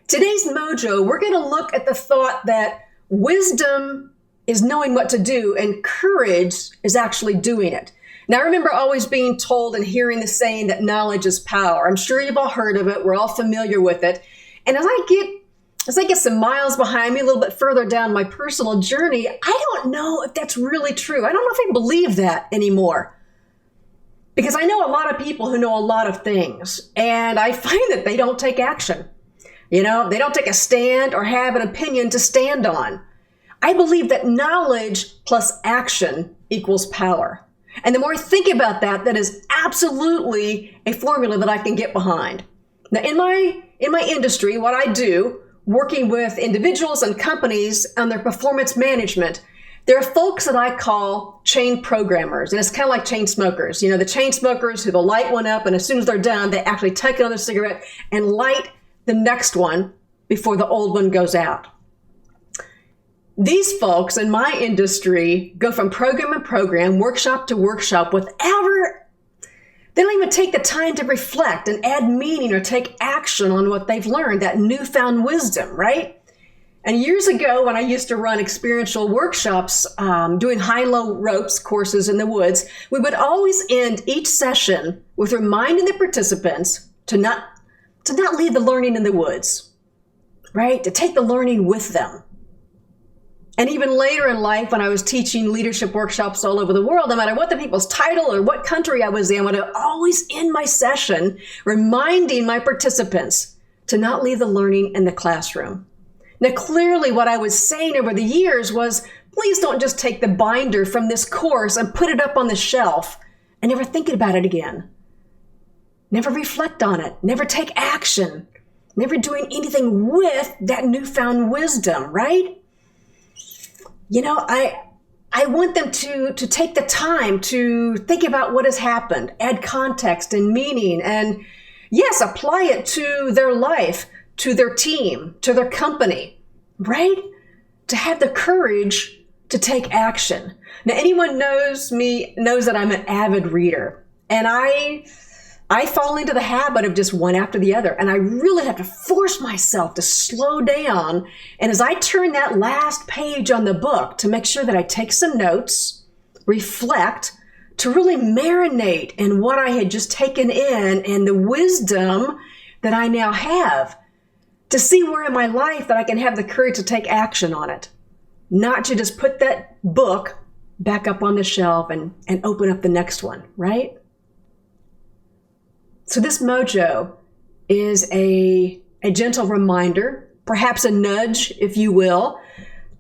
Today's Mojo, we're going to look at the thought that wisdom is knowing what to do and courage is actually doing it. Now, I remember always being told and hearing the saying that knowledge is power. I'm sure you've all heard of it. We're all familiar with it. And as I get some miles behind me, a little bit further down my personal journey, I don't know if that's really true. I don't know if I believe that anymore. Because I know a lot of people who know a lot of things, and I find that they don't take action. They don't take a stand or have an opinion to stand on. I believe that knowledge plus action equals power. And the more I think about that, that is absolutely a formula that I can get behind. Now, in my industry, what I do, working with individuals and companies on their performance management, there are folks that I call chain programmers, and it's kind of like chain smokers. The chain smokers who the light one up, and as soon as they're done, they actually take another cigarette and light the next one before the old one goes out. These folks in my industry go from program to program, workshop to workshop, they don't even take the time to reflect and add meaning or take action on what they've learned, that newfound wisdom, right? And years ago, when I used to run experiential workshops, doing high-low ropes courses in the woods, we would always end each session with reminding the participants to not leave the learning in the woods, right? To take the learning with them. And even later in life, when I was teaching leadership workshops all over the world, no matter what the people's title or what country I was in, I would always end my session reminding my participants to not leave the learning in the classroom. Now, clearly what I was saying over the years was, please don't just take the binder from this course and put it up on the shelf and never think about it again. Never reflect on it, never take action, never doing anything with that newfound wisdom, right? I want them to take the time to think about what has happened, add context and meaning, and yes, apply it to their life, to their team, to their company, right? To have the courage to take action. Now, anyone knows me knows that I'm an avid reader, and I fall into the habit of just one after the other, and I really have to force myself to slow down. And as I turn that last page on the book, to make sure that I take some notes, reflect, to really marinate in what I had just taken in and the wisdom that I now have, to see where in my life that I can have the courage to take action on it, not to just put that book back up on the shelf and open up the next one, right? So this Mojo is a gentle reminder, perhaps a nudge, if you will,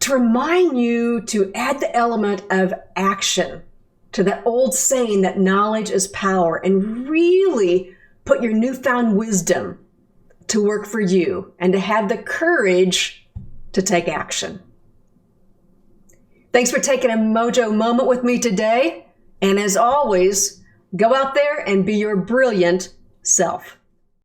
to remind you to add the element of action to that old saying that knowledge is power, and really put your newfound wisdom to work for you and to have the courage to take action. Thanks for taking a Mojo moment with me today. And as always, go out there and be your brilliant self.